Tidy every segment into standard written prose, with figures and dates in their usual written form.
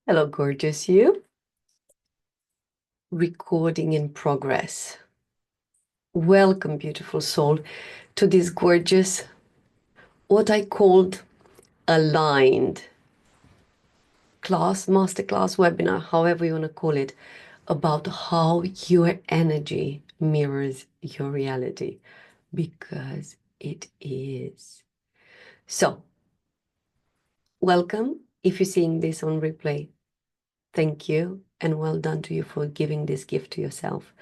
Hello, gorgeous you. Recording in progress. Welcome, beautiful soul, to this gorgeous, what I called aligned class, masterclass, webinar, however you want to call it, about how your energy mirrors your reality, because it is. So, welcome. If you're seeing this on replay, thank you and well done to you for giving this gift to yourself.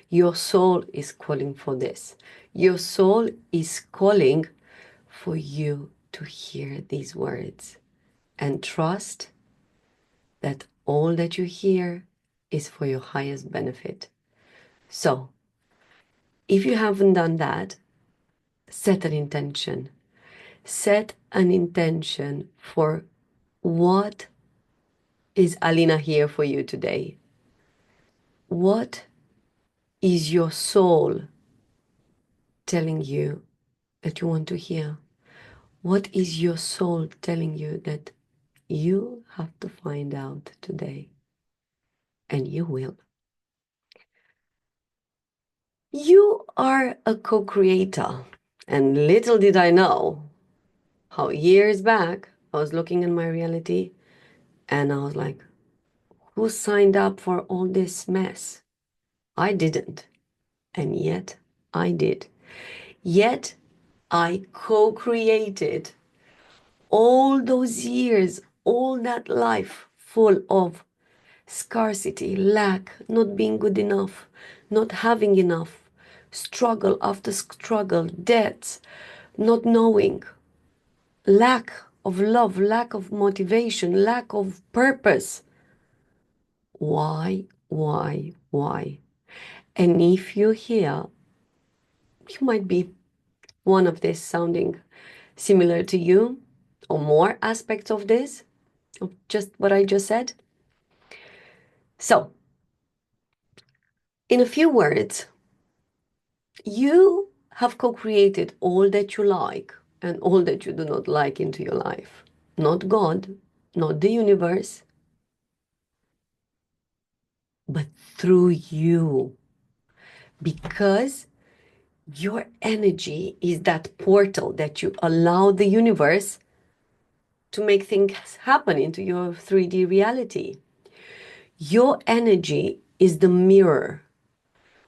Your soul is calling for this. Your soul is calling for you to hear these words and trust that all that you hear is for your highest benefit. So, if you haven't done that, set an intention. Set an intention for what is Alina here for you today? What is your soul telling you that you want to hear? What is your soul telling you that you have to find out today? And you will. You are a co-creator. And little did I know how years back I was looking in my reality and I was like, who signed up for all this mess? I didn't. And yet I did. Yet I co-created all those years, all that life full of scarcity, lack, not being good enough, not having enough, struggle after struggle, debts, not knowing, lack of love, lack of motivation, lack of purpose. Why, why? And if you're here, you might be one of this sounding similar to you, or more aspects of this, of just what I just said. So, in a few words, you have co-created all that you like and all that you do not like into your life. Not God, not the universe, but through you. Because your energy is that portal that you allow the universe to make things happen into your 3D reality. Your energy is the mirror.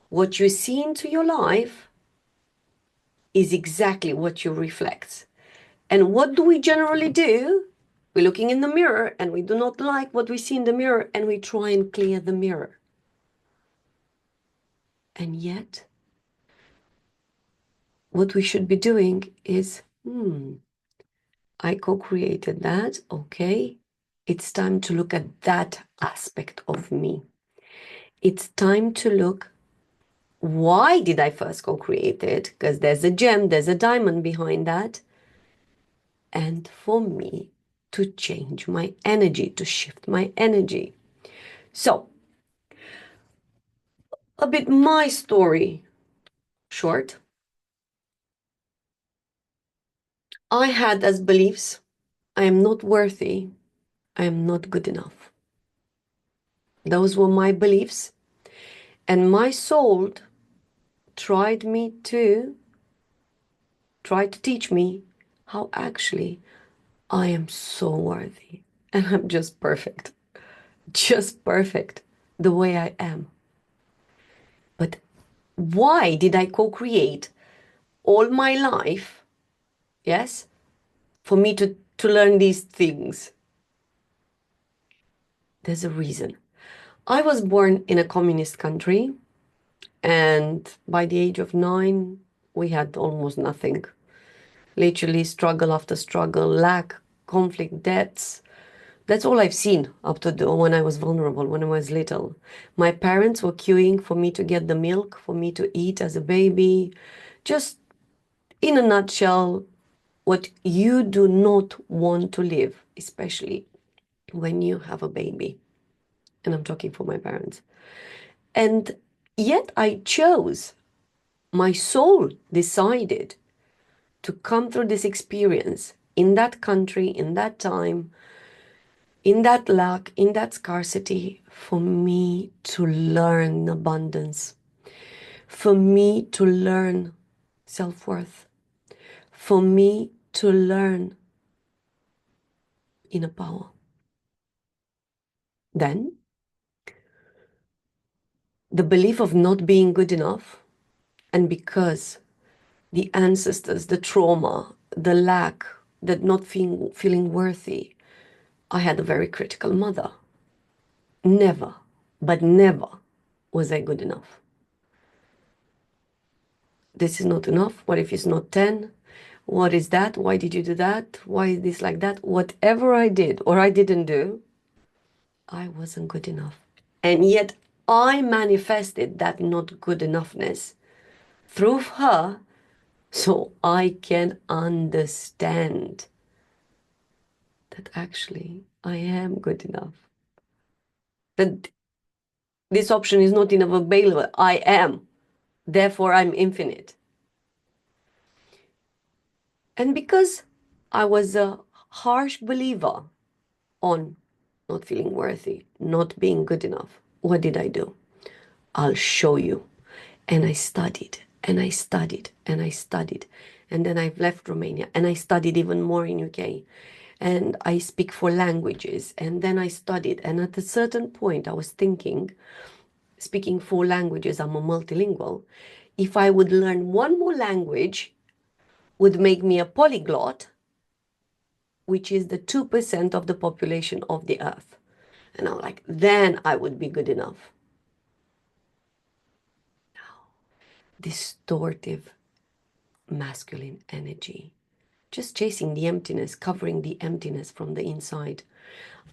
What you see into your life is exactly what you reflect. And what do we generally do? We're looking in the mirror and we do not like what we see in the mirror and we try and clear the mirror. And yet, what we should be doing is, I co-created that, okay. It's time to look at that aspect of me. It's time to look, why did I first co-create it? Because there's a gem, there's a diamond behind that. And for me to change my energy, to shift my energy. So, a bit my story short. I had as beliefs, I am not worthy, I am not good enough. Those were my beliefs. And my soul tried to teach me how actually I am so worthy. And I'm just perfect the way I am. But why did I co-create all my life? Yes, for me to learn these things. There's a reason. I was born in a communist country, and by the age of 9, we had almost nothing. Literally, struggle after struggle, lack, conflict, debts. That's all I've seen up to when I was vulnerable, when I was little. My parents were queuing for me to get the milk, for me to eat as a baby. Just in a nutshell, what you do not want to live, especially when you have a baby. And I'm talking for my parents. And yet I chose, my soul decided to come through this experience in that country, in that time, in that lack, in that scarcity, for me to learn abundance, for me to learn self-worth, for me to learn inner power. Then, the belief of not being good enough, and because the ancestors, the trauma, the lack, that not feeling worthy, I had a very critical mother. Never, but never was I good enough. This is not enough. What if it's not 10? What is that? Why did you do that? Why is this like that? Whatever I did or I didn't do, I wasn't good enough. And yet I manifested that not good enoughness through her so I can understand that actually I am good enough. That this option is not enough available. I am. Therefore, I'm infinite. And because I was a harsh believer on not feeling worthy, not being good enough, what did I do? I'll show you. And I studied and I studied and I studied. And then I've left Romania and I studied even more in UK. And I speak 4 languages. And then I studied. And at a certain point, I was thinking, speaking 4 languages, I'm a multilingual. If I would learn one more language, would make me a polyglot, which is the 2% of the population of the earth. And I'm like, then I would be good enough. Distortive masculine energy, just chasing the emptiness, covering the emptiness from the inside.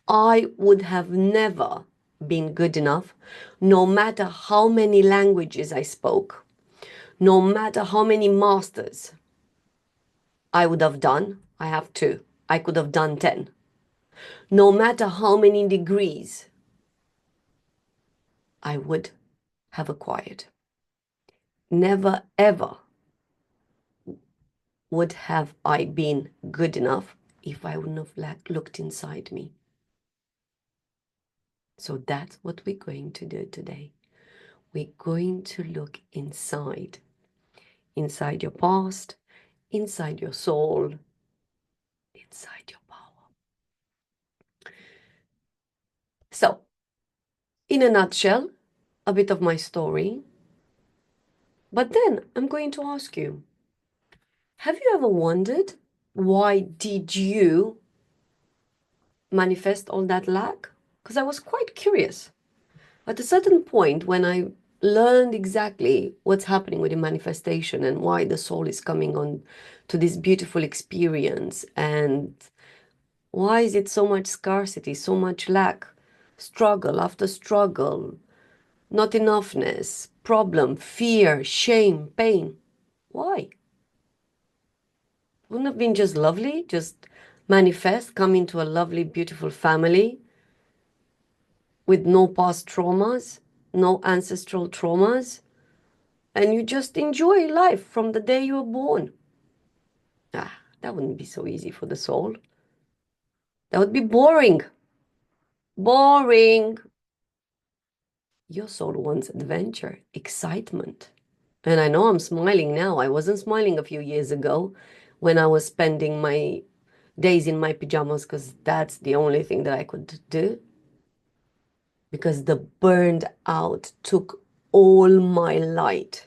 I would have never been good enough, no matter how many languages I spoke, no matter how many masters I would have done. I have 2. I could have done 10. No matter how many degrees I would have acquired. Never ever would have I been good enough if I wouldn't have looked inside me. So that's what we're going to do today. We're going to look inside your past, inside your soul, inside your power. So, in a nutshell, a bit of my story. But then I'm going to ask you, have you ever wondered why did you manifest all that lack? Because I was quite curious. At a certain point, when I learned exactly what's happening with the manifestation and why the soul is coming on to this beautiful experience, and why is it so much scarcity, so much lack, struggle after struggle, not enoughness, problem, fear, shame, pain. Why? Wouldn't it have been just lovely? Just manifest, come into a lovely, beautiful family with no past traumas, no ancestral traumas, and you just enjoy life from the day you were born. Ah, that wouldn't be so easy for the soul. That would be boring. Boring. Your soul wants adventure, excitement. And I know I'm smiling now. I wasn't smiling a few years ago when I was spending my days in my pajamas because that's the only thing that I could do. Because the burned out took all my light.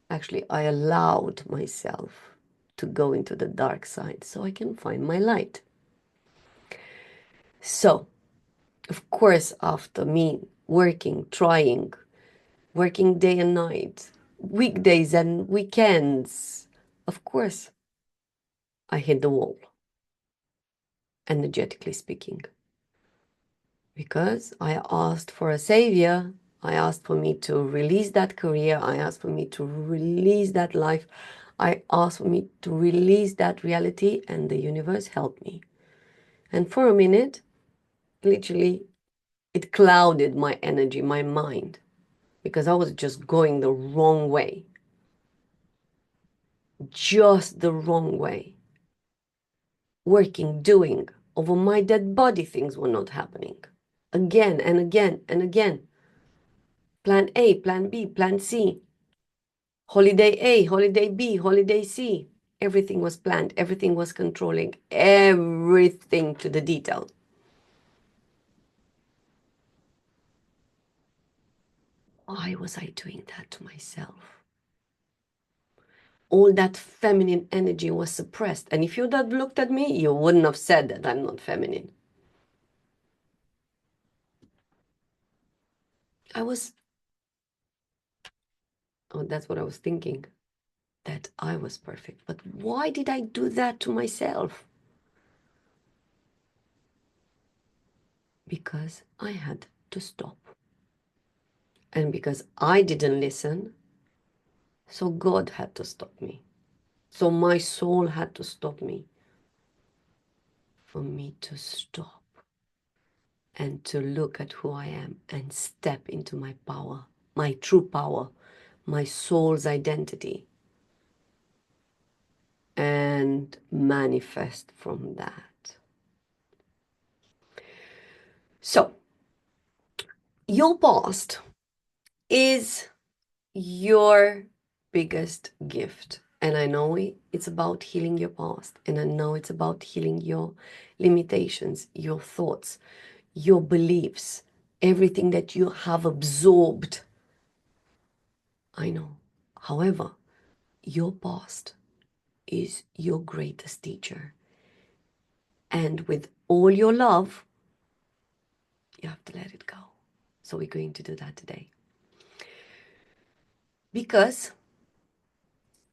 Actually, I allowed myself to go into the dark side so I can find my light. So, of course, after me working, trying, working day and night, weekdays and weekends, of course, I hit the wall, energetically speaking. Because I asked for a savior, I asked for me to release that career, I asked for me to release that life, I asked for me to release that reality, and the universe helped me. And for a minute, literally, it clouded my energy, my mind, because I was just going the wrong way. Just the wrong way. Working, doing Over my dead body, things were not happening. Again and again and again. Plan A, plan B, plan C. Holiday A, holiday B, holiday C. Everything was planned. Everything was controlling. Everything to the detail. Why was I doing that to myself? All that feminine energy was suppressed. And if you'd have looked at me, you wouldn't have said that I'm not feminine. That's what I was thinking, that I was perfect. But why did I do that to myself? Because I had to stop. And because I didn't listen, so God had to stop me. So my soul had to stop me, for me to stop and to look at who I am and step into my power, my true power, my soul's identity, and manifest from that. So, your past is your biggest gift. And I know it's about healing your past. And I know it's about healing your limitations, your thoughts, your beliefs, everything that you have absorbed. I know. However, your past is your greatest teacher. And with all your love, you have to let it go. So we're going to do that today. Because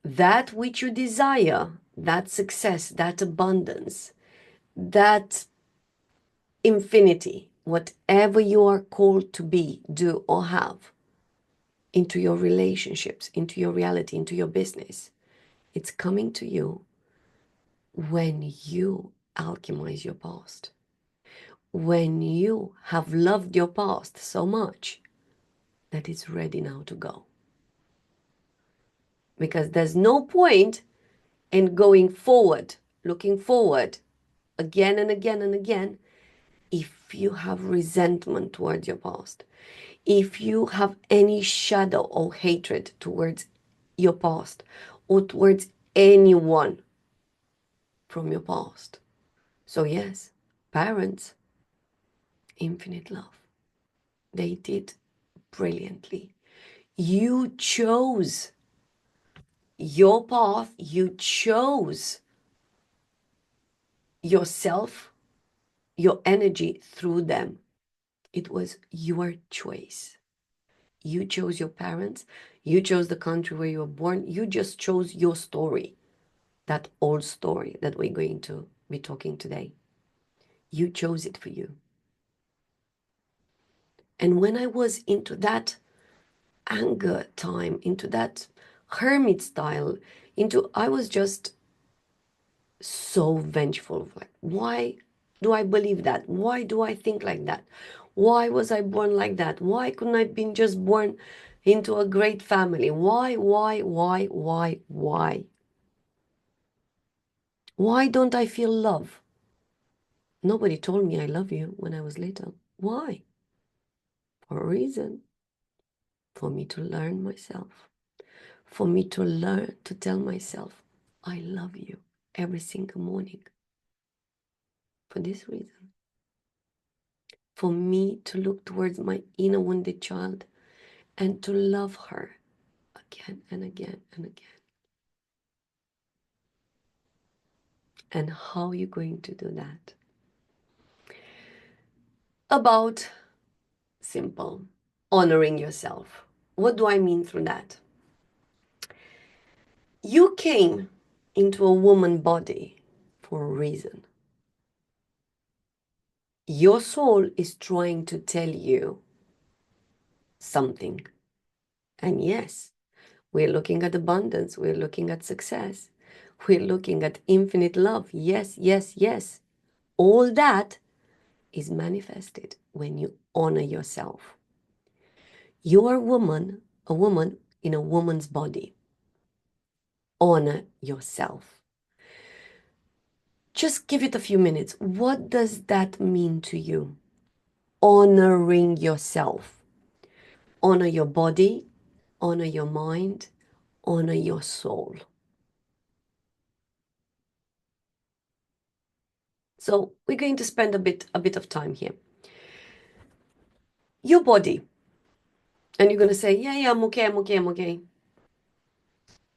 that which you desire, that success, that abundance, that infinity, whatever you are called to be, do, or have, into your relationships, into your reality, into your business, it's coming to you when you alchemize your past. When you have loved your past so much that it's ready now to go. Because there's no point in going forward, looking forward again and again and again, if you have resentment towards your past, if you have any shadow or hatred towards your past or towards anyone from your past. So yes, parents, infinite love. They did brilliantly. You chose your path, you chose yourself, your energy through them. It was your choice. You chose your parents, you chose the country where you were born, you just chose your story, that old story that we're going to be talking today. You chose it for you. And when I was into that anger time, into that hermit style, I was just so vengeful. Like, why do I believe that? Why do I think like that? Why was I born like that? Why couldn't I have been just born into a great family? Why? Why don't I feel love? Nobody told me I love you when I was little. Why? For a reason. For me to learn myself. For me to learn to tell myself, I love you every single morning. For this reason. For me to look towards my inner wounded child and to love her again and again and again. And how are you going to do that? About simple, honoring yourself. What do I mean through that? You came into a woman body for a reason. Your soul is trying to tell you something. And yes, we're looking at abundance. We're looking at success. We're looking at infinite love. Yes, yes, yes. All that is manifested when you honor yourself. You are a woman in a woman's body. Honor yourself. Just give it a few minutes. What does that mean to you? Honoring yourself. Honor your body, honor your mind, honor your soul. So we're going to spend a bit of time here. Your body. And you're going to say, yeah, I'm okay.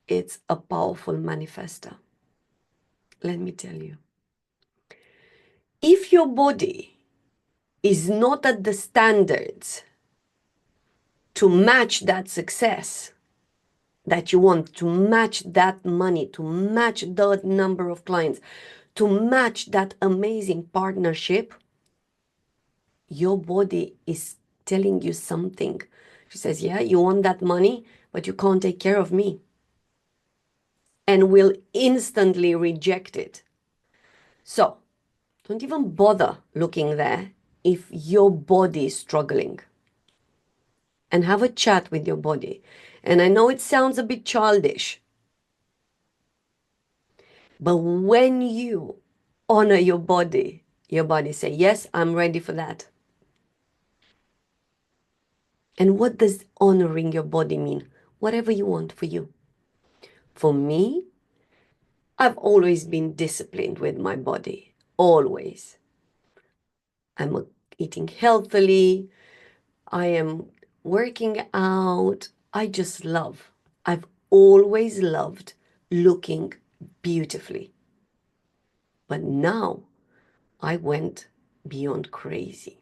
It's a powerful manifester. Let me tell you. If your body is not at the standards to match that success that you want, to match that money, to match the number of clients, to match that amazing partnership, your body is telling you something. She says, yeah, you want that money, but you can't take care of me. And will instantly reject it. So don't even bother looking there if your body is struggling. And have a chat with your body. And I know it sounds a bit childish, but when you honor your body say, yes, I'm ready for that. And what does honoring your body mean? Whatever you want for you. For me, I've always been disciplined with my body. Always. I'm eating healthily. I am working out. I just love. I've always loved looking beautifully. But now I went beyond crazy.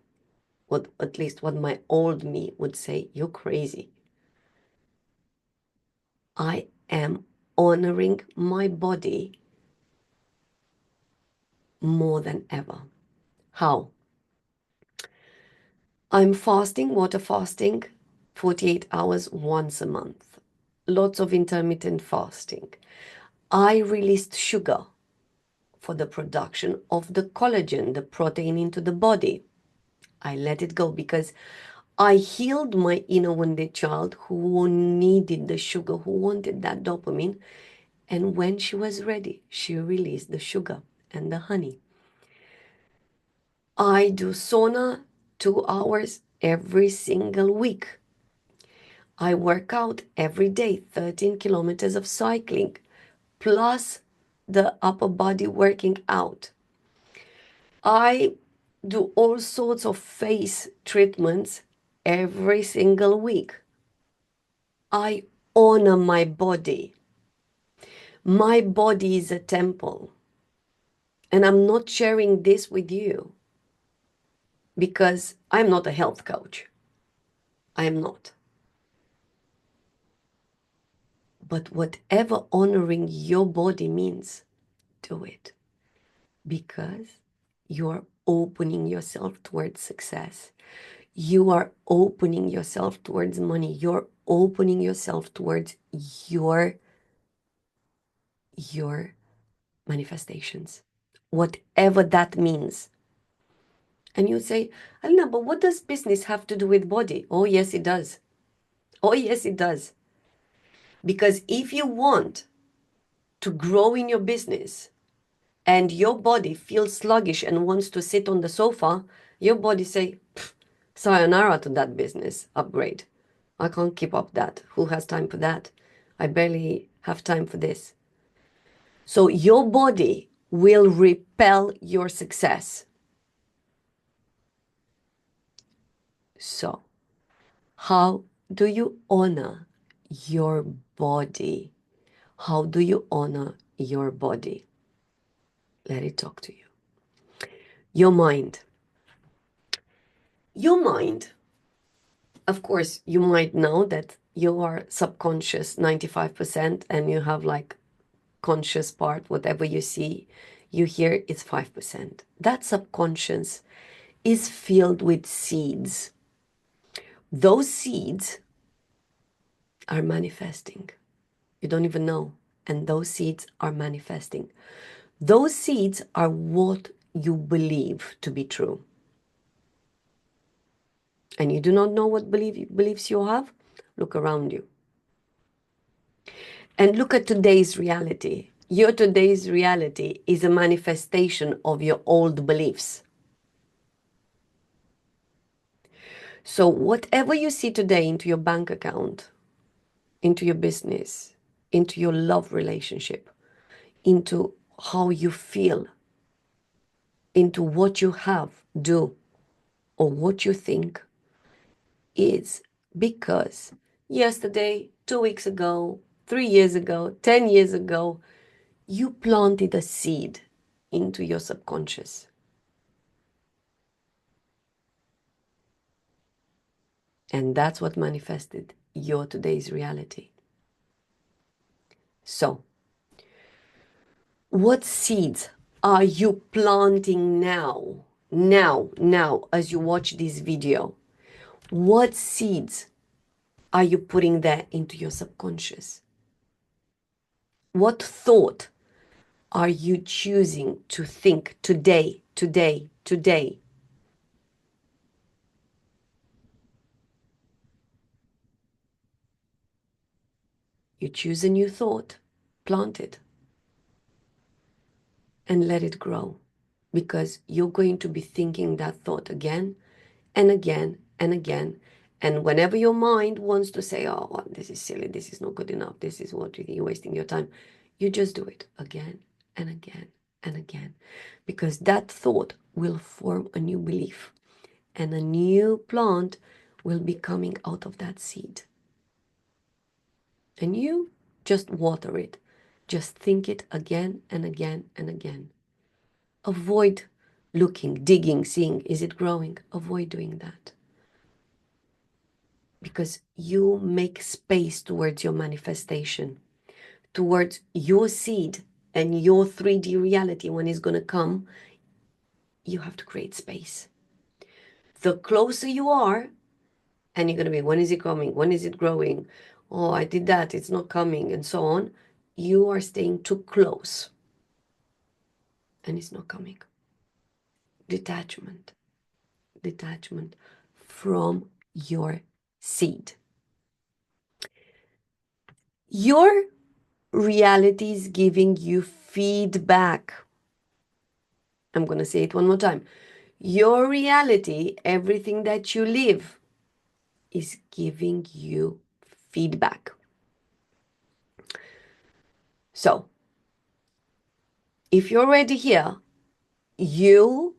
What, at least what my old me would say, you're crazy. I am honoring my body more than ever. How? I'm fasting, water fasting, 48 hours once a month. Lots of intermittent fasting. I released sugar for the production of the collagen, the protein into the body. I let it go because I healed my inner wounded child who needed the sugar, who wanted that dopamine. And when she was ready, she released the sugar and the honey. I do sauna 2 hours every single week. I work out every day, 13 kilometers of cycling, plus the upper body working out. I do all sorts of face treatments every single week. I honor my body. My body is a temple. And I'm not sharing this with you because I'm not a health coach. I am not. But whatever honoring your body means, do it. Because you're opening yourself towards success. You are opening yourself towards money. You're opening yourself towards your manifestations, whatever that means. And you say, Alina, but what does business have to do with body? Oh, yes, it does. Oh, yes, it does. Because if you want to grow in your business and your body feels sluggish and wants to sit on the sofa, your body say, sayonara to that business upgrade. I can't keep up that. Who has time for that? I barely have time for this. So your body will repel your success. So how do you honor your body? How do you honor your body? Let it talk to you. Your mind. Your mind, of course, you might know that you are subconscious 95% and you have like conscious part, whatever you see, you hear, it's 5%. That subconscious is filled with seeds. Those seeds are manifesting. You don't even know. And those seeds are manifesting. Those seeds are what you believe to be true. And you do not know what beliefs you have? Look around you. And look at today's reality. Your today's reality is a manifestation of your old beliefs. So whatever you see today into your bank account, into your business, into your love relationship, into how you feel, into what you have, do, or what you think, is because yesterday, 2 weeks ago, 3 years ago, 10 years ago, you planted a seed into your subconscious. And that's what manifested your today's reality. So, what seeds are you planting now? Now, as you watch this video, what seeds are you putting there into your subconscious? What thought are you choosing to think today, today, today? You choose a new thought, plant it, and let it grow. Because you're going to be thinking that thought again and again and again. And whenever your mind wants to say, oh, well, this is silly, this is not good enough, this is what you're wasting your time, you just do it again and again and again. Because that thought will form a new belief, and a new plant will be coming out of that seed. And you just water it. Just think it again and again and again. Avoid looking, digging, seeing, is it growing? Avoid doing that. Because you make space towards your manifestation, towards your seed and your 3D reality when it's going to come. You have to create space. The closer you are, and you're going to be, when is it coming? When is it growing? Oh, I did that, it's not coming, and so on. You are staying too close, and it's not coming. Detachment. Detachment from your seed. Your reality is giving you feedback. I'm going to say it one more time. Your reality, everything that you live, is giving you feedback. So, if you're already here, you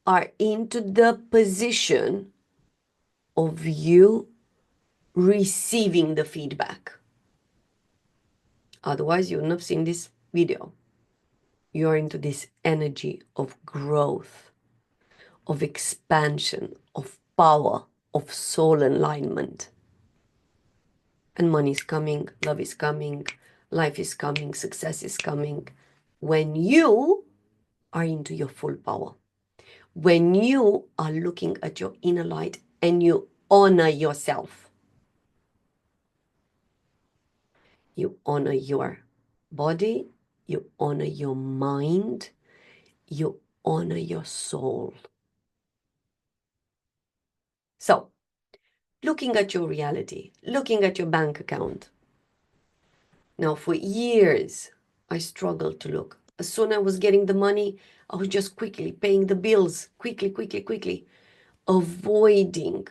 are into the position of you receiving the feedback. Otherwise, you wouldn't have seen this video. You're into this energy of growth, of expansion, of power, of soul alignment. And money is coming, love is coming, life is coming, success is coming. When you are into your full power, when you are looking at your inner light and you honor yourself, you honor your body, you honor your mind, you honor your soul. So, looking at your reality, looking at your bank account. Now, for years, I struggled to look. As soon as I was getting the money, I was just quickly paying the bills, quickly, avoiding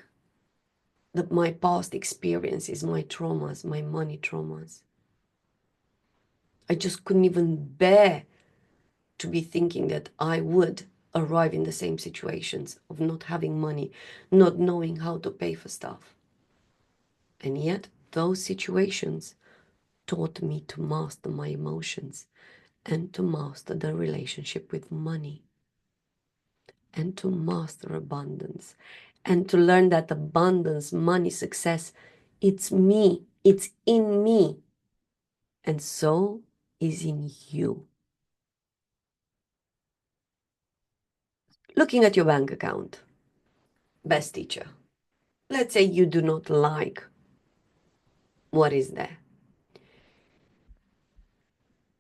my past experiences, my traumas, my money traumas. I just couldn't even bear to be thinking that I would arrive in the same situations of not having money, not knowing how to pay for stuff. And yet, those situations taught me to master my emotions and to master the relationship with money and to master abundance and to learn that abundance, money, success, it's me, it's in me, and so is in you. Looking at your bank account, best teacher. Let's say you do not like what is there.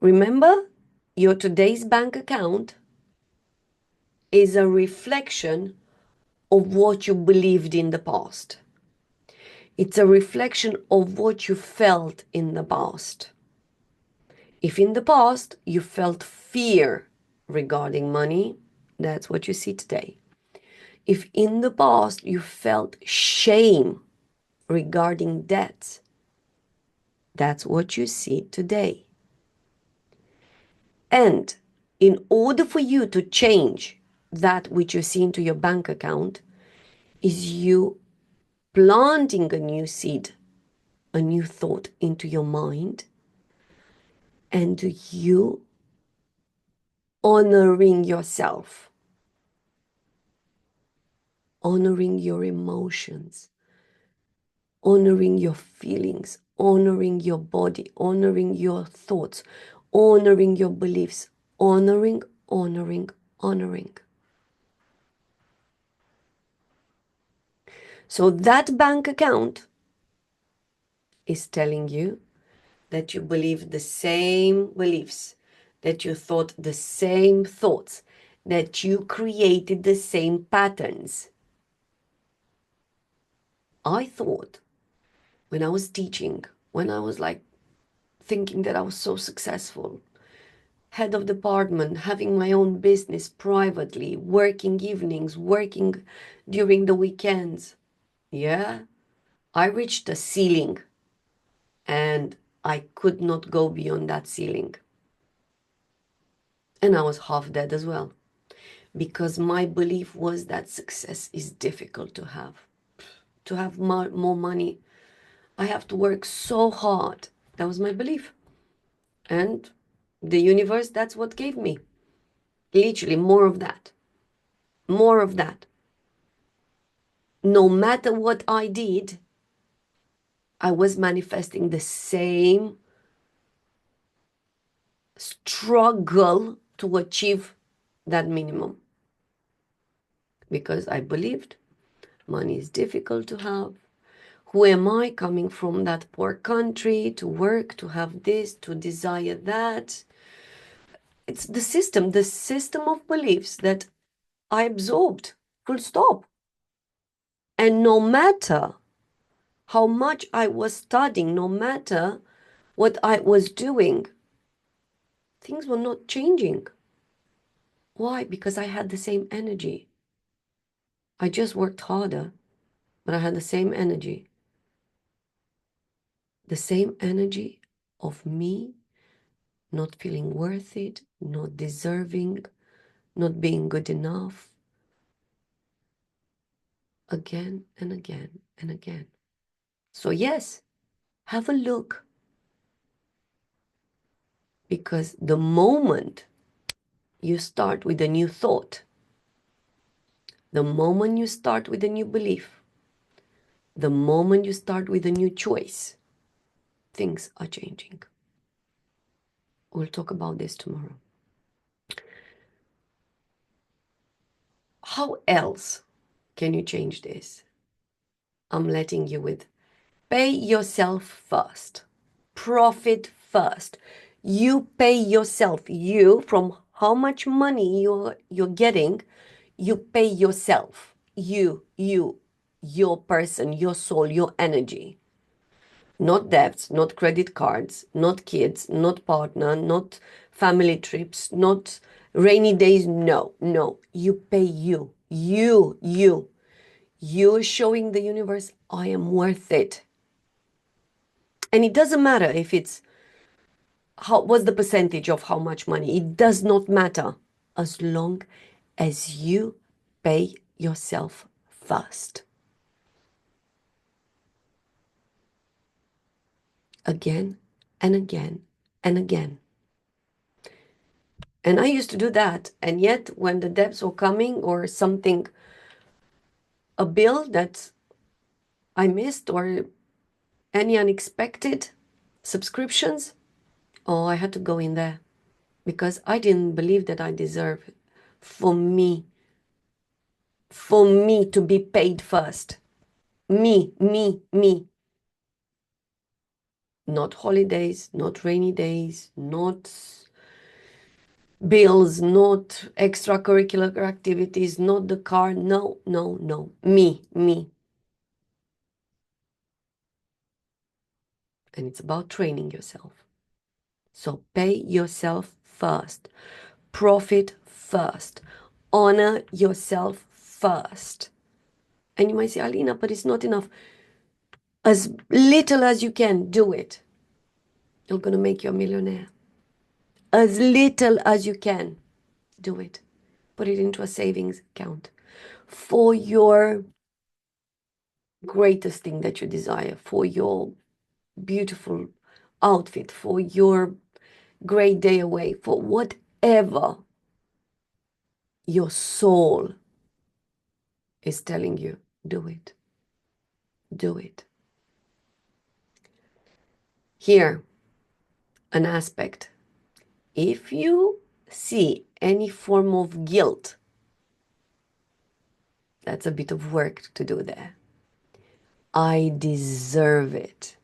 Remember, your today's bank account is a reflection of what you believed in the past. It's a reflection of what you felt in the past. If in the past you felt fear regarding money, that's what you see today. If in the past you felt shame regarding debts, that's what you see today. And in order for you to change that which you see into your bank account, is you planting a new seed, a new thought into your mind, and you honoring yourself, honoring your emotions, honoring your feelings, honoring your body, honoring your thoughts, honoring your beliefs, honoring, honoring, honoring. So that bank account is telling you that you believe the same beliefs, that you thought the same thoughts, that you created the same patterns. I thought when I was teaching, when I was like thinking that I was so successful, head of department, having my own business privately, working evenings, working during the weekends. Yeah, I reached a ceiling and I could not go beyond that ceiling. And I was half dead as well because my belief was that success is difficult to have. To have more money, I have to work so hard. That was my belief. And the universe, that's what gave me. Literally, more of that. More of that. No matter what I did, I was manifesting the same struggle to achieve that minimum. Because I believed money is difficult to have. Who am I coming from that poor country to work, to have this, to desire that? It's the system of beliefs that I absorbed, full stop. And no matter how much I was studying, no matter what I was doing, things were not changing. Why? Because I had the same energy. I just worked harder, but I had the same energy. The same energy of me not feeling worth it, not deserving, not being good enough. Again and again and again. So yes, have a look. Because the moment you start with a new thought, the moment you start with a new belief, the moment you start with a new choice, things are changing. We'll talk about this tomorrow. How else can you change this? I'm letting you with pay yourself first. Profit first. You pay yourself. You, from how much money you're getting, you pay yourself. You, your person, your soul, your energy. Not debts, not credit cards, not kids, not partner, not family trips, not rainy days. No, no. You pay you. You. You're showing the universe, I am worth it. And it doesn't matter if it's what's the percentage of how much money. It does not matter as long as you pay yourself first. Again and again and again. And I used to do that. And yet when the debts were coming or something, a bill that I missed or any unexpected subscriptions, oh, I had to go in there because I didn't believe that I deserved for me to be paid first. Me. Not holidays, not rainy days, not bills, not extracurricular activities, not the car. No. Me. And it's about training yourself. So pay yourself first. Profit first. Honor yourself first. And you might say, Alina, but it's not enough. As little as you can, do it. You're going to make you a millionaire. As little as you can, do it. Put it into a savings account for your greatest thing that you desire, for your beautiful outfit, for your great day away, for whatever your soul is telling you, do it. Do it. Here, an aspect. If you see any form of guilt, that's a bit of work to do there. I deserve it.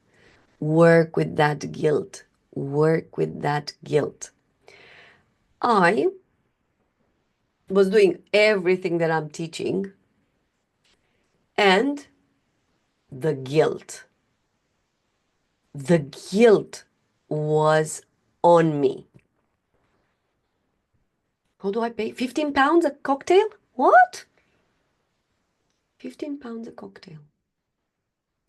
Work with that guilt. Work with that guilt. I was doing everything that I'm teaching, and the guilt was on me. How do I pay? 15 pounds a cocktail? What? 15 pounds a cocktail.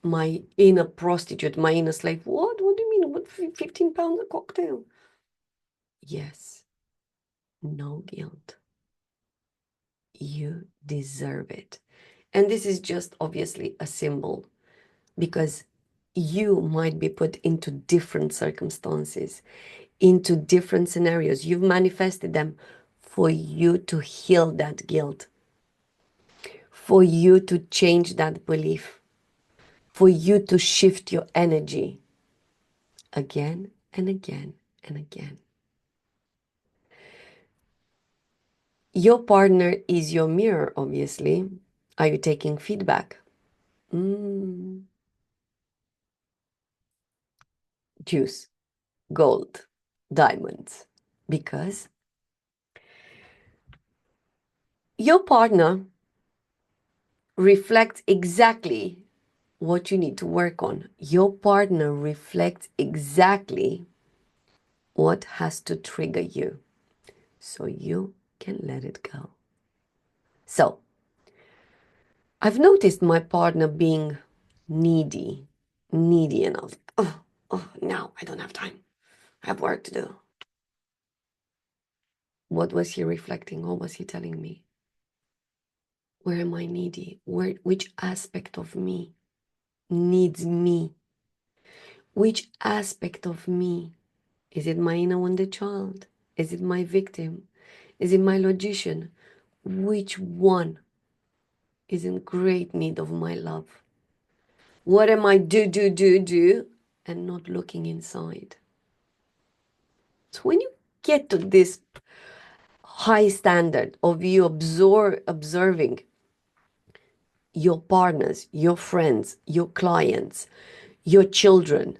My inner prostitute, my inner slave. What? What do you mean? What, 15 pounds a cocktail? Yes. No guilt. You deserve it. And this is just obviously a symbol, because you might be put into different circumstances, into different scenarios. You've manifested them for you to heal that guilt, for you to change that belief, for you to shift your energy again and again and again. Your partner is your mirror, obviously. Are you taking feedback? Juice, gold, diamonds. Because your partner reflects exactly what you need to work on. Your partner reflects exactly what has to trigger you, so you can let it go. So, I've noticed my partner being needy enough. Oh, no, I don't have time. I have work to do. What was he reflecting? What was he telling me? Where am I needy? Which aspect of me needs me? Which aspect of me? Is it my inner wounded child? Is it my victim? Is it my logician? Which one is in great need of my love? What am I do, and not looking inside? So when you get to this high standard of you observing your partners, your friends, your clients, your children,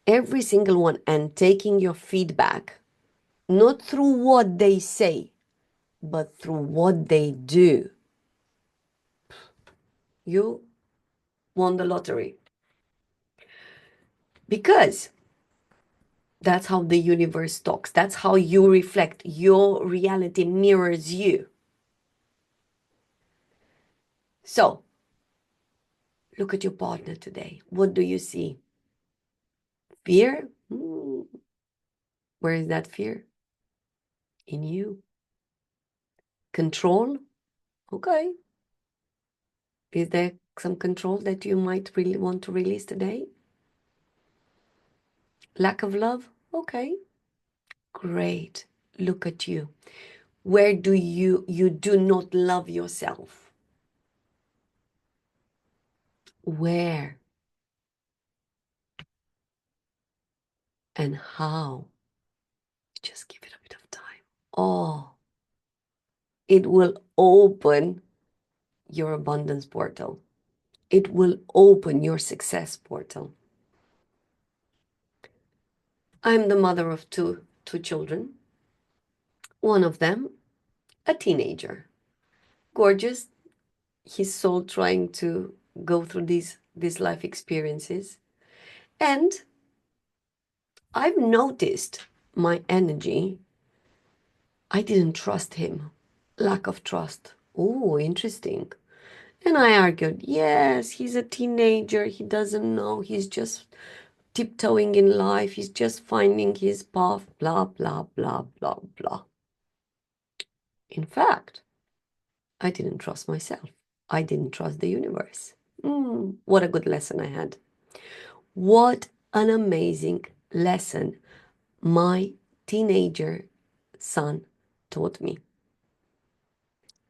every single one, and taking your feedback, not through what they say, but through what they do, you won the lottery. Because that's how the universe talks. That's how you reflect. Your reality mirrors you. So, look at your partner today. What do you see? Fear? Where is that fear? In you. Control? Okay. Is there some control that you might really want to release today? Lack of love? Okay. Great. Look at you. Where do you do not love yourself? Where and how? Just give it a bit of time. Oh, it will open your abundance portal. It will open your success portal. I'm the mother of two children. One of them, a teenager. Gorgeous. He's soul trying to go through these life experiences. And I've noticed my energy, I didn't trust him. Lack of trust. Oh, interesting. And I argued, yes, he's a teenager. He doesn't know. He's just tiptoeing in life. He's just finding his path, blah, blah, blah, blah, blah. In fact, I didn't trust myself. I didn't trust the universe. What a good lesson I had. What an amazing lesson my teenager son taught me.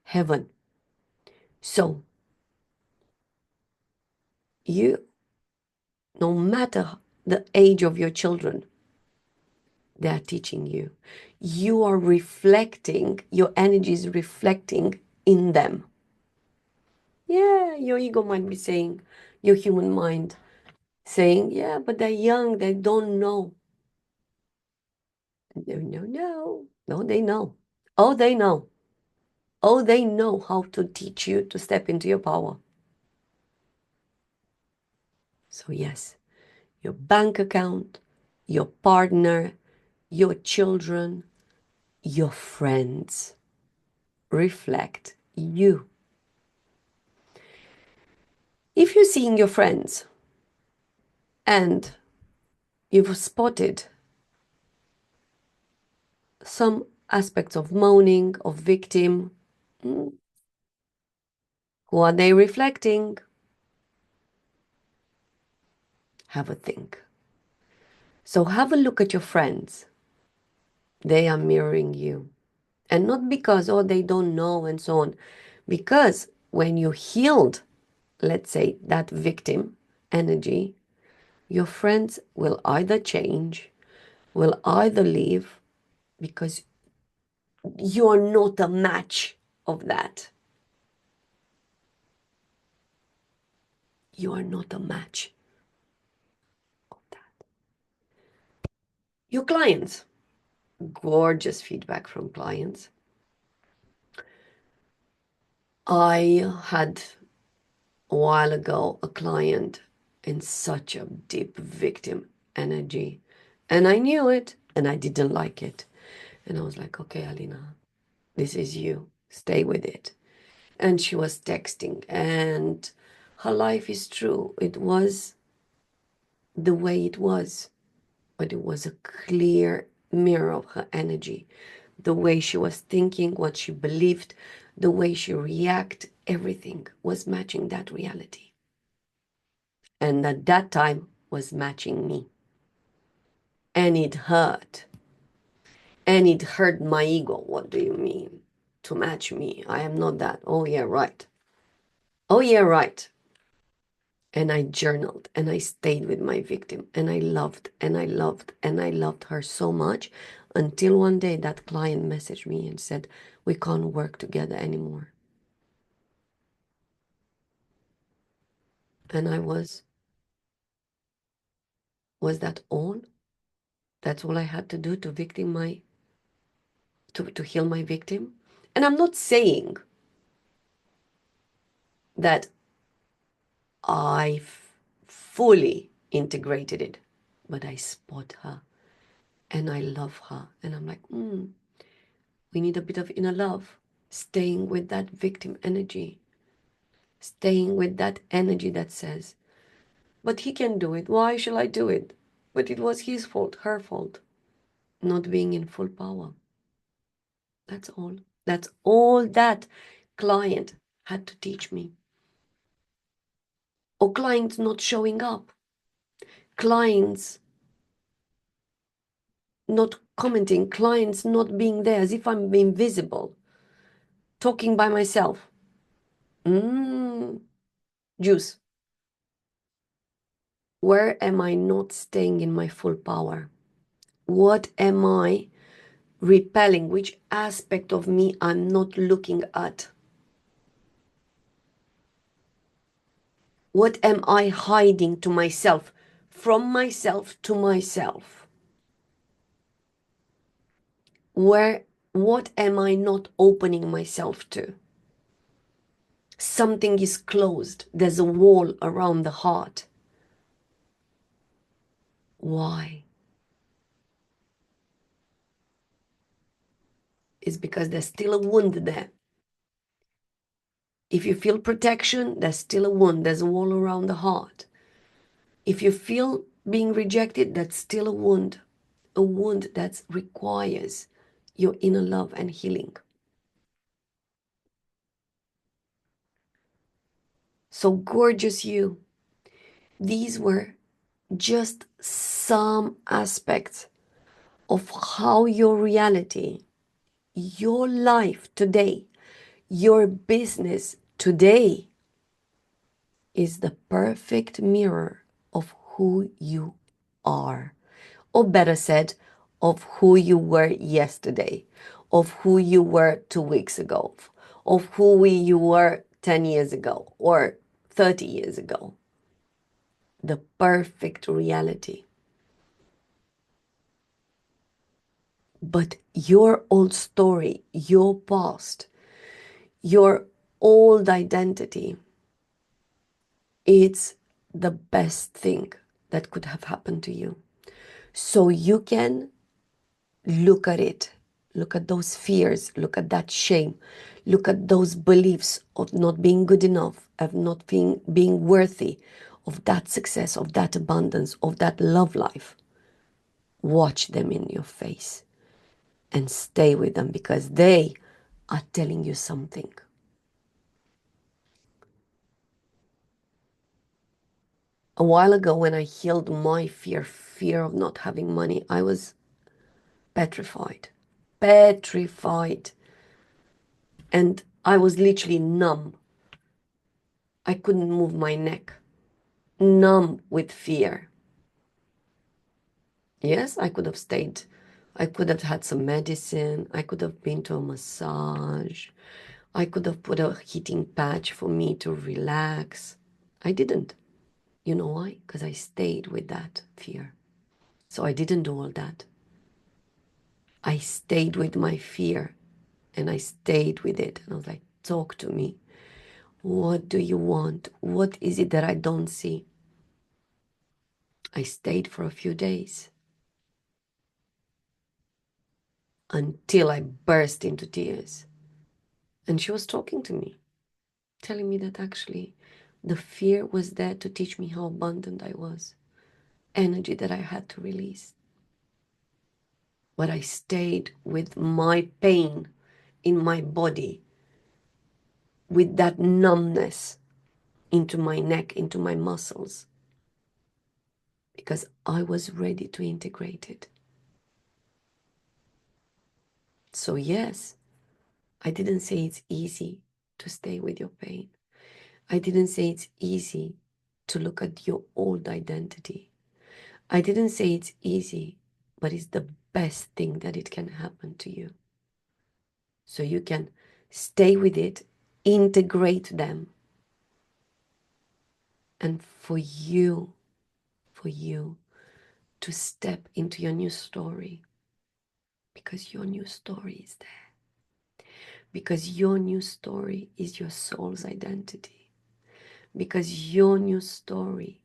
Heaven. So, you, no matter the age of your children, they are teaching you. You are reflecting, your energy is reflecting in them. Yeah, your ego might be saying, your human mind saying, yeah, but they're young, they don't know. No, no, no. No, they know. Oh, they know. Oh, they know how to teach you to step into your power. So, yes, your bank account, your partner, your children, your friends reflect you. If you're seeing your friends and you've spotted some aspects of moaning, of victim, who are they reflecting? Have a think. So have a look at your friends. They are mirroring you. And not because, oh, they don't know and so on. Because when you healed, let's say, that victim energy, your friends will either change, will either leave, because you are not a match of that. You are not a match of that. Your clients, gorgeous feedback from clients. I had a while ago a client in such a deep victim energy, and I knew it and I didn't like it. And I was like, okay, Alina, this is you. Stay with it. And she was texting, and her life is true. It was the way it was, but it was a clear mirror of her energy. The way she was thinking, what she believed, the way she reacted, everything was matching that reality. And at that time was matching me. And it hurt. And it hurt my ego. What do you mean? To match me? I am not that. Oh, yeah, right. Oh, yeah, right. And I journaled and I stayed with my victim and I loved and I loved and I loved her so much until one day that client messaged me and said, we can't work together anymore. And I was that all? That's all I had to do to to heal my victim? And I'm not saying that I fully integrated it, but I spot her and I love her. And I'm like, we need a bit of inner love, staying with that victim energy, staying with that energy that says, but he can do it. Why shall I do it? But it was his fault, her fault, not being in full power. That's all. That's all that client had to teach me. Or clients not showing up, clients not commenting, clients not being there, as if I'm invisible, talking by myself. Juice. Where am I not staying in my full power? What am I repelling? Which aspect of me I'm not looking at? What am I hiding to myself, from myself to myself? What am I not opening myself to? Something is closed. There's a wall around the heart. Why? it's because there's still a wound there. If you feel protection, there's still a wound. There's a wall around the heart. If you feel being rejected, that's still a wound that requires your inner love and healing. So gorgeous you. These were just some aspects of how your reality, your life today, your business today is the perfect mirror of who you are. Or better said, of who you were yesterday, of who you were 2 weeks ago, of who you were 10 years ago or 30 years ago. The perfect reality. But your old story, your past, your old identity, it's the best thing that could have happened to you. So you can look at it, look at those fears, look at that shame, look at those beliefs of not being good enough, of not being worthy of that success, of that abundance, of that love life. Watch them in your face and stay with them because they are telling you something. A while ago when I healed my fear of not having money, I was petrified, petrified. And I was literally numb. I couldn't move my neck, numb with fear. Yes, I could have stayed. I could have had some medicine. I could have been to a massage. I could have put a heating patch for me to relax. I didn't. You know why? Because I stayed with that fear. So I didn't do all that. I stayed with my fear and I stayed with it. And I was like, talk to me. What do you want? What is it that I don't see? I stayed for a few days until I burst into tears. And she was talking to me, telling me that actually the fear was there to teach me how abundant I was, energy that I had to release. But I stayed with my pain in my body, with that numbness into my neck, into my muscles, because I was ready to integrate it. So yes, I didn't say it's easy to stay with your pain. I didn't say it's easy to look at your old identity. I didn't say it's easy, but it's the best thing that it can happen to you. So you can stay with it, integrate them, and for you to step into your new story, because your new story is there. Because your new story is your soul's identity. Because your new story,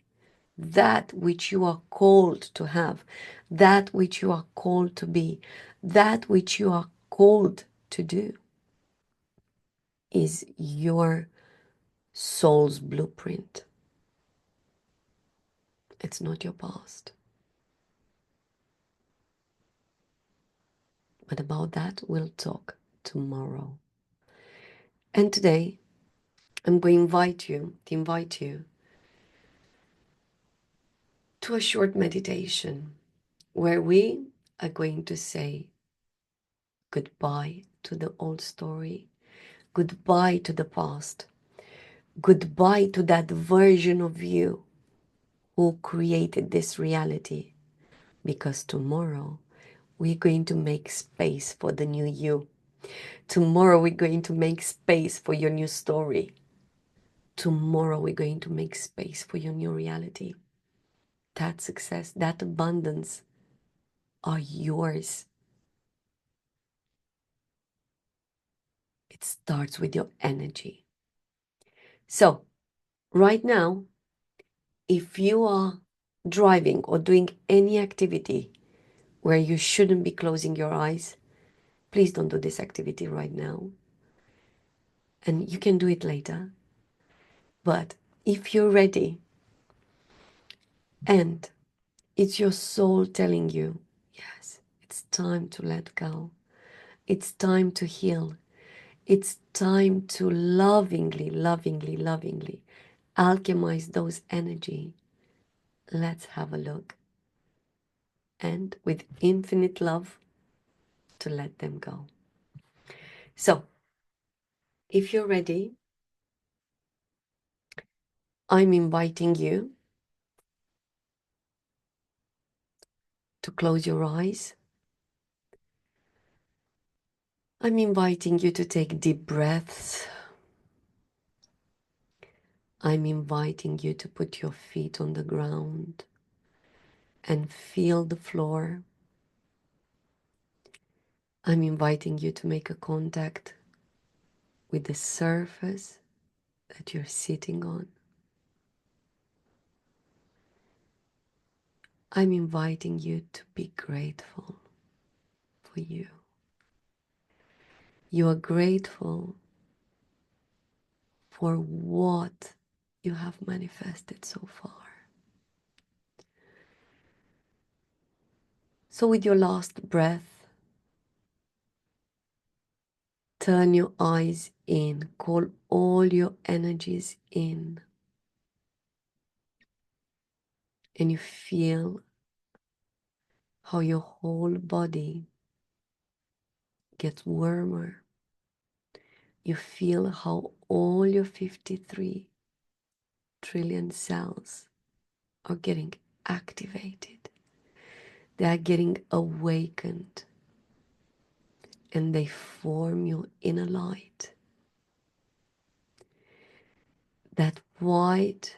that which you are called to have, that which you are called to be, that which you are called to do, is your soul's blueprint. It's not your past. But about that, we'll talk tomorrow. And today, I'm going to invite you to a short meditation where we are going to say goodbye to the old story, goodbye to the past, goodbye to that version of you who created this reality. Because tomorrow we're going to make space for the new you. Tomorrow we're going to make space for your new story. Tomorrow we're going to make space for your new reality. That success, that abundance are yours. It starts with your energy. So, right now, if you are driving or doing any activity where you shouldn't be closing your eyes, Please don't do this activity right now. And you can do it later. But if you're ready and it's your soul telling you, yes, it's time to let go. It's time to heal. It's time to lovingly, lovingly, lovingly alchemize those energy. Let's have a look. And with infinite love, to let them go. So, if you're ready, I'm inviting you to close your eyes. I'm inviting you to take deep breaths. I'm inviting you to put your feet on the ground and feel the floor. I'm inviting you to make a contact with the surface that you're sitting on. I'm inviting you to be grateful for you. You are grateful for what you have manifested so far. So with your last breath, turn your eyes in, call all your energies in, and you feel how your whole body gets warmer. You feel how all your 53 trillion cells are getting activated. They are getting awakened, and they form your inner light. That white,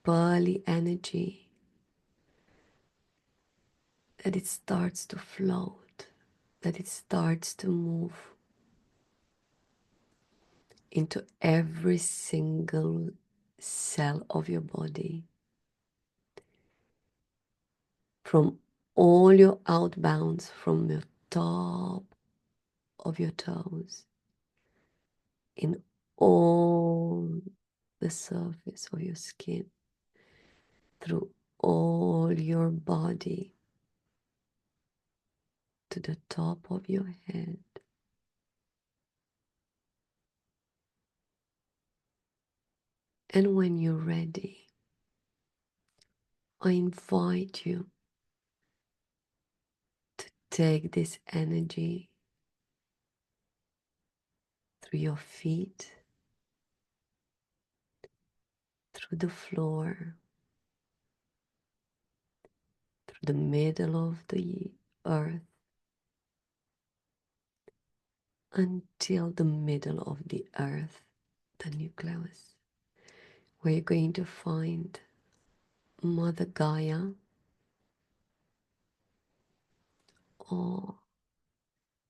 pearly energy, that it starts to float, that it starts to move into every single cell of your body, from all your outbounds, from the top of your toes, in all the surface of your skin, through all your body, to the top of your head. And when you're ready, I invite you to take this energy through your feet, through the floor, through the middle of the earth, until the middle of the earth, the nucleus, where you're going to find Mother Gaia. Oh,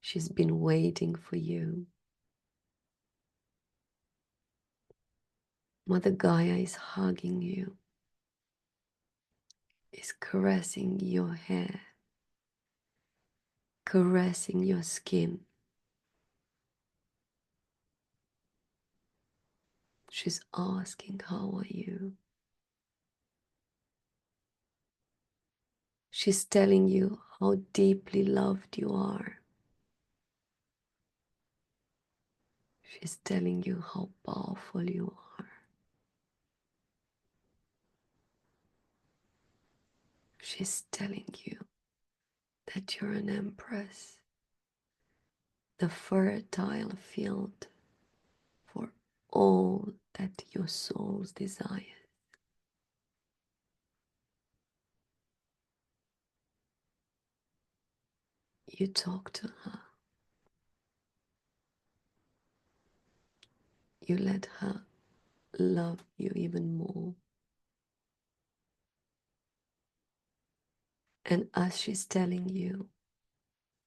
she's been waiting for you. Mother Gaia is hugging you, is caressing your hair, caressing your skin. She's asking, how are you? She's telling you how deeply loved you are. She's telling you how powerful you are. She's telling you that you're an empress, the fertile field for all that your soul's desires. You talk to her. You let her love you even more. And as she's telling you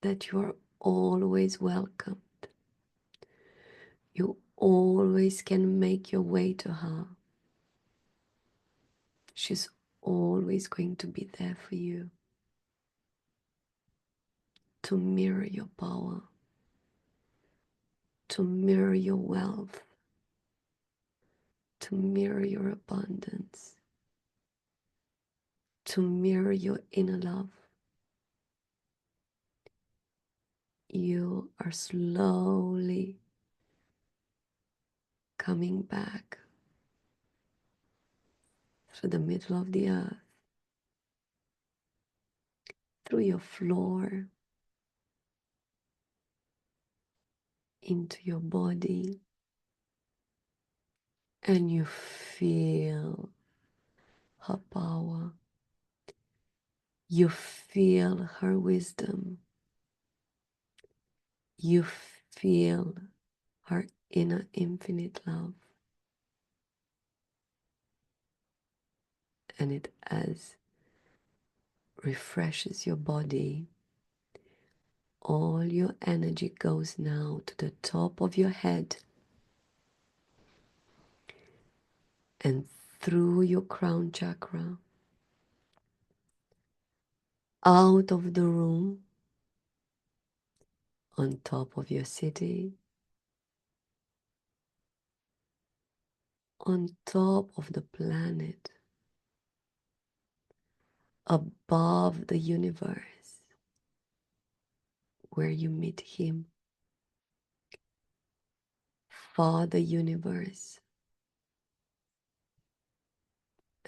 that you are always welcomed, you always can make your way to her. She's always going to be there for you. to mirror your power, to mirror your wealth, to mirror your abundance, to mirror your inner love. You are slowly coming back through the middle of the earth, through your floor, into your body, and you feel her power. You feel her wisdom. You feel her inner infinite love. And it as refreshes your body. All your energy goes now to the top of your head and through your crown chakra, out of the room, on top of your city, on top of the planet, above the universe, where you meet him, Father Universe.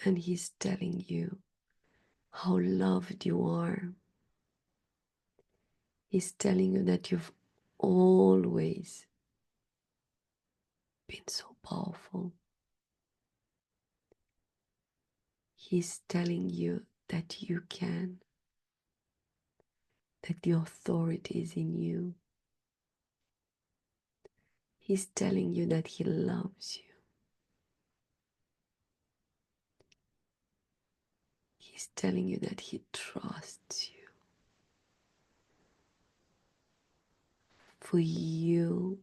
And he's telling you how loved you are. He's telling you that you've always been so powerful. He's telling you that you can, that the authority is in you. He's telling you that he loves you. He's telling you that he trusts you. For you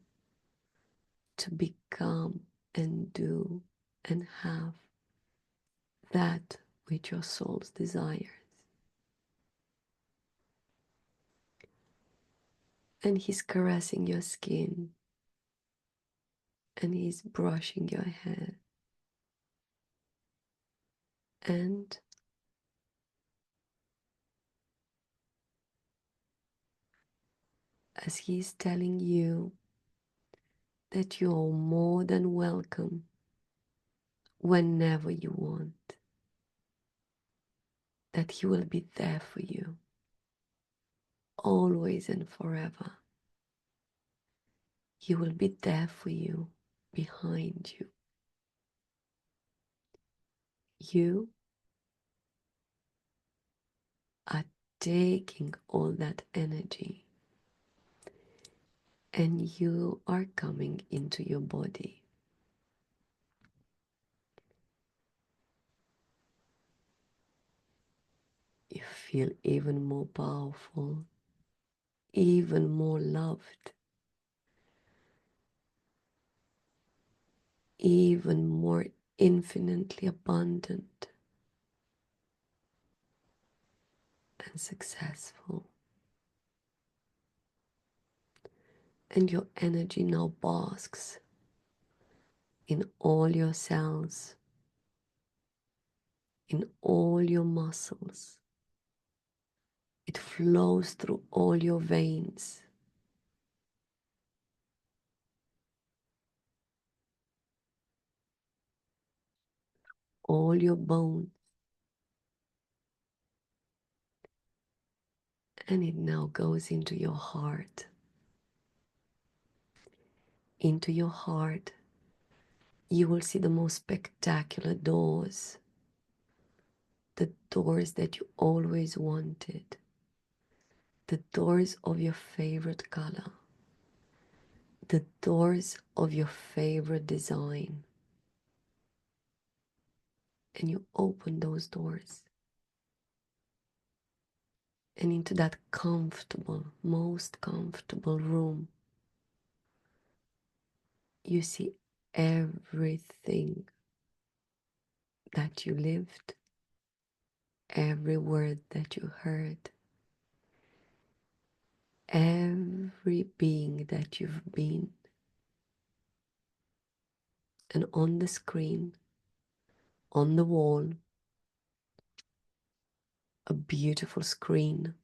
to become and do and have that which your soul's desires. And he's caressing your skin, and he's brushing your hair. And as he's telling you that you're more than welcome whenever you want, that he will be there for you, always and forever. He will be there for you, behind you. You are taking all that energy and you are coming into your body. You feel even more powerful, even more loved, even more infinitely abundant and successful. And your energy now basks in all your cells, in all your muscles. It flows through all your veins. All your bones. And it now goes into your heart. Into your heart, you will see the most spectacular doors. The doors that you always wanted. The doors of your favorite color. The doors of your favorite design. And you open those doors. And into that comfortable, most comfortable room, you see everything that you lived, every word that you heard, every being that you've been. And on the screen, on the wall, a beautiful screen,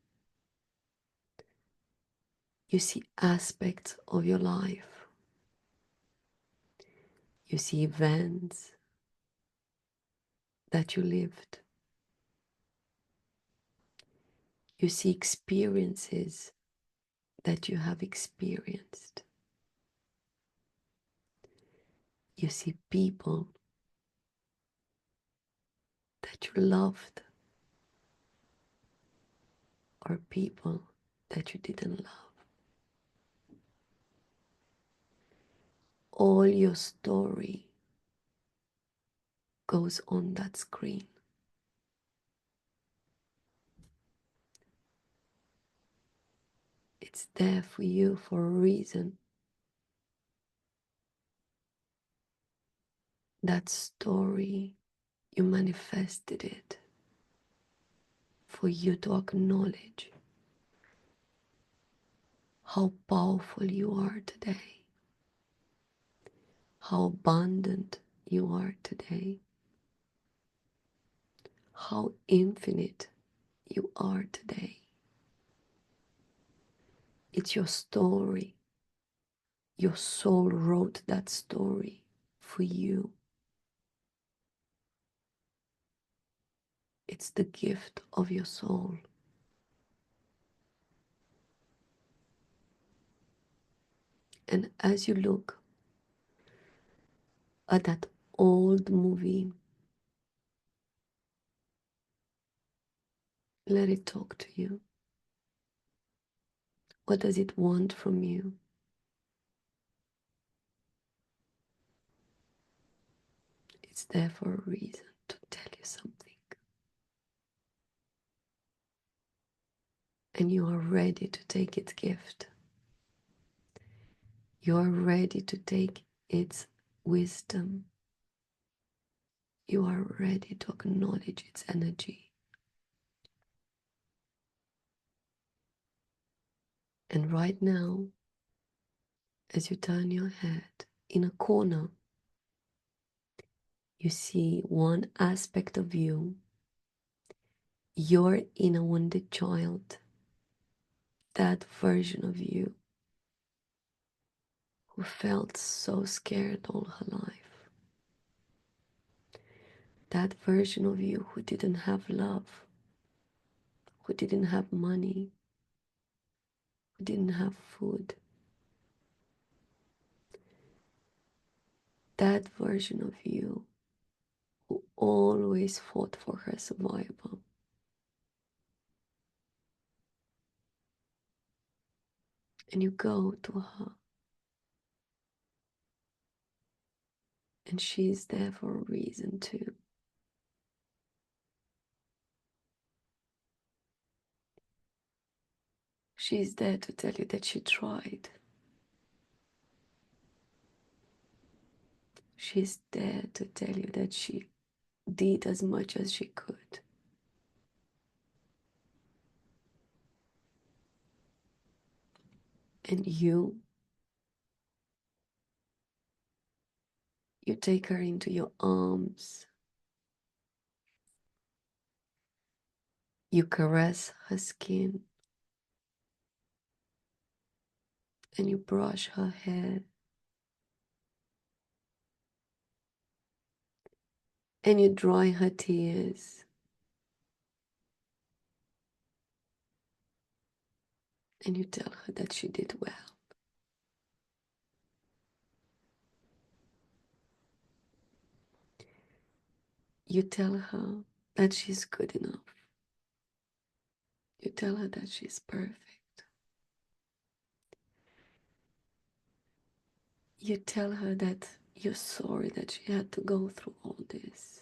you see aspects of your life. You see events that you lived. You see experiences that you have experienced. You see people that you loved or people that you didn't love. All your story goes on that screen. It's there for you for a reason. That story, you manifested it for you to acknowledge how powerful you are today, how abundant you are today, how infinite you are today. It's your story. Your soul wrote that story for you. It's the gift of your soul. And as you look at that old movie, let it talk to you. What does it want from you? It's there for a reason, to tell you something. And you are ready to take its gift. You are ready to take its wisdom. You are ready to acknowledge its energy. And right now, as you turn your head in a corner, you see one aspect of you, your inner wounded child, that version of you who felt so scared all her life, that version of you who didn't have love, who didn't have money, who didn't have food, that version of you who always fought for her survival. And you go to her, and she's there for a reason too. She's there to tell you that she tried. She's there to tell you that she did as much as she could. And you take her into your arms. You caress her skin. And you brush her hair. And you dry her tears. And you tell her that she did well. You tell her that she's good enough. You tell her that she's perfect. You tell her that you're sorry that she had to go through all this.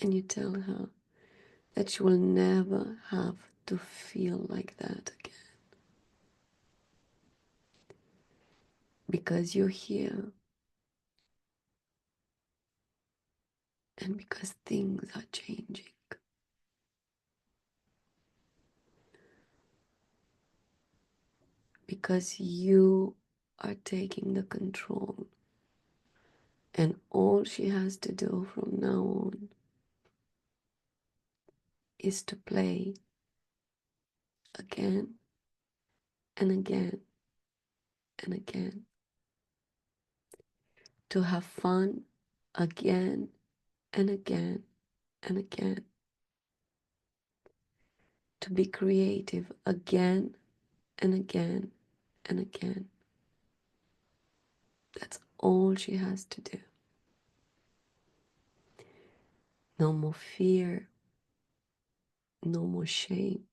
And you tell her that she will never have to feel like that again. Because you're here. And because things are changing. because you are taking the control. And all she has to do from now on is to play again and again and again, to have fun again and again and again, to be creative again and again and again. That's all she has to do. No more fear, no more shame,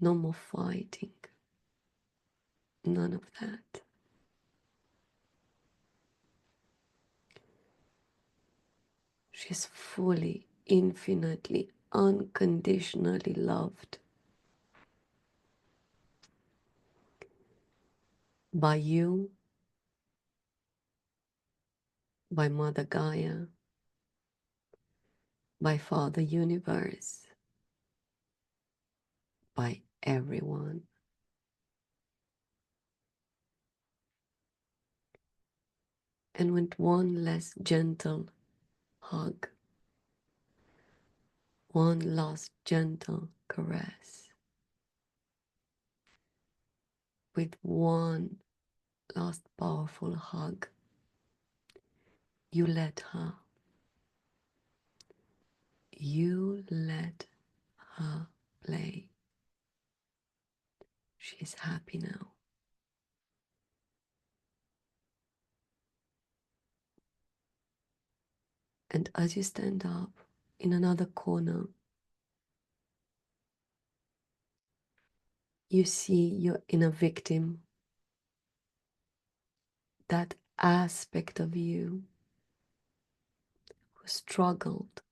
no more fighting, none of that. She's fully, infinitely, unconditionally loved by you, by Mother Gaia, by Father Universe, by everyone. And with one less gentle hug, one last gentle caress, with one last powerful hug, you let her. You let her play. She's happy now. And as you stand up in another corner, you see your inner victim, that aspect of you who struggled,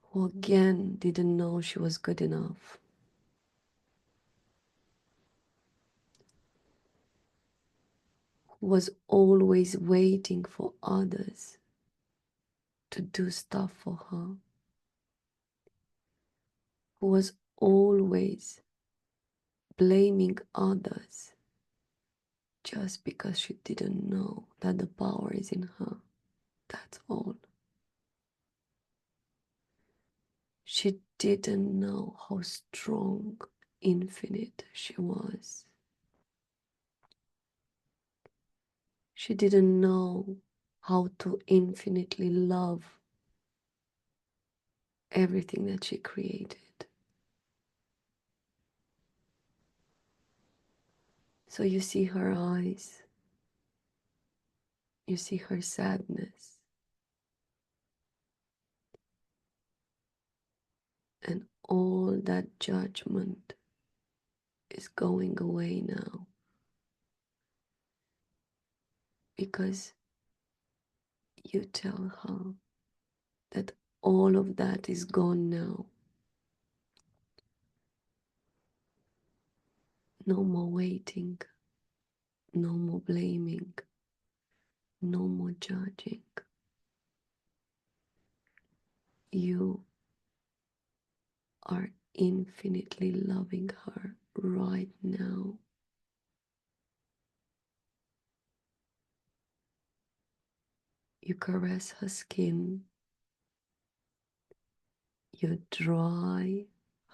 who again didn't know she was good enough, who was always waiting for others to do stuff for her, who was always blaming others just because she didn't know that the power is in her. That's all. She didn't know how strong, infinite she was. She didn't know how to infinitely love everything that she created. So you see her eyes, you see her sadness, and all that judgment is going away now, because you tell her that all of that is gone now. No more waiting, no more blaming, no more judging. You are infinitely loving her right now. You caress her skin, you dry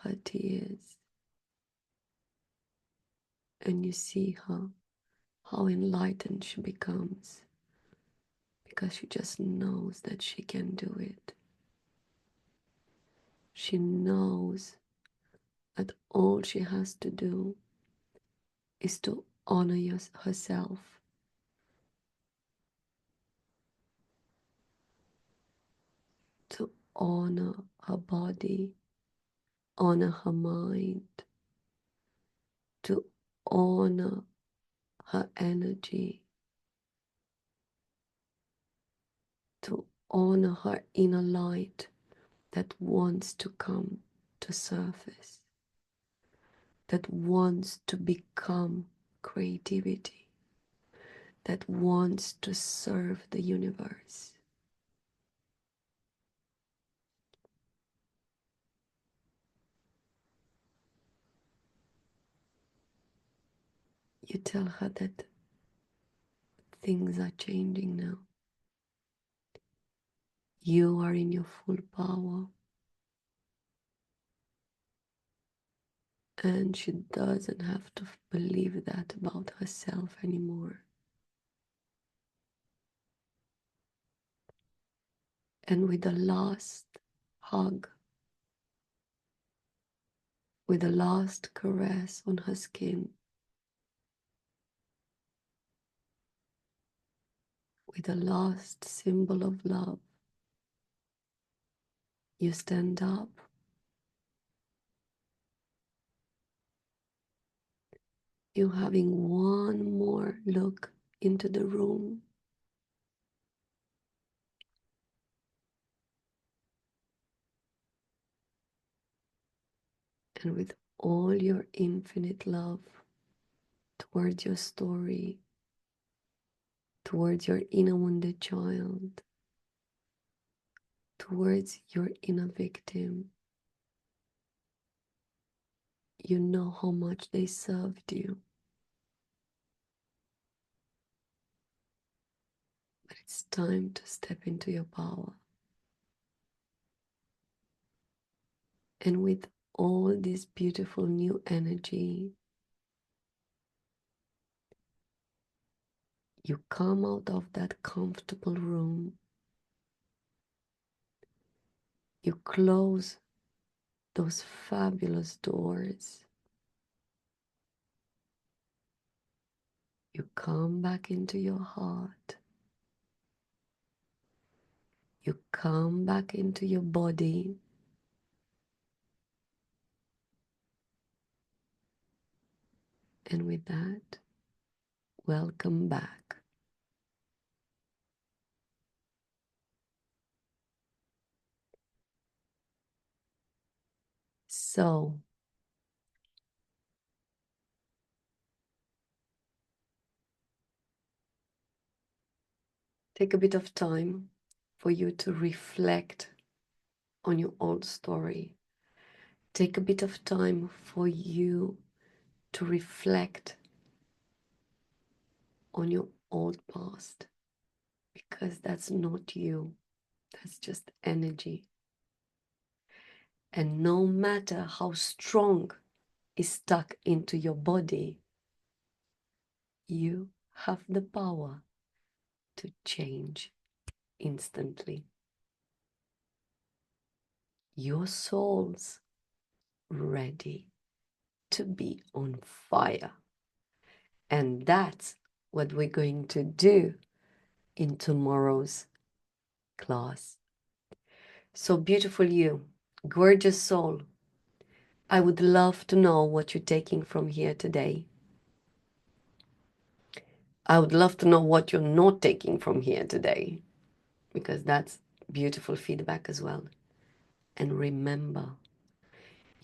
her tears, and you see her, how enlightened she becomes, because she just knows that she can do it. She knows that all she has to do is to honor herself, to honor her body, honor her mind, to honor her energy, to honor her inner light that wants to come to surface, that wants to become creativity, that wants to serve the universe. You tell her that things are changing now. You are in your full power. And she doesn't have to believe that about herself anymore. And with the last hug, with the last caress on her skin, with the last symbol of love, you stand up. You're having one more look into the room. And with all your infinite love towards your story, towards your inner wounded child, towards your inner victim, you know how much they served you. But it's time to step into your power. And with all this beautiful new energy, you come out of that comfortable room. You close those fabulous doors. You come back into your heart. You come back into your body. And with that, welcome back. So, take a bit of time for you to reflect on your old story. Take a bit of time for you to reflect on your old past, because that's not you, that's just energy. And no matter how strong is stuck into your body, you have the power to change instantly. Your soul's ready to be on fire. And that's what we're going to do in tomorrow's class. So beautiful you, gorgeous soul. I would love to know what you're taking from here today. I would love to know what you're not taking from here today, because that's beautiful feedback as well. And remember,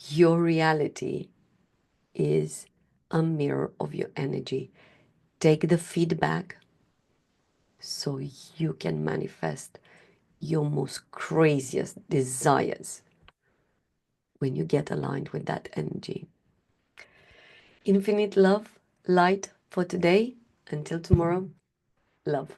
your reality is a mirror of your energy. Take the feedback so you can manifest your most craziest desires when you get aligned with that energy. Infinite love, light for today. Until tomorrow, love.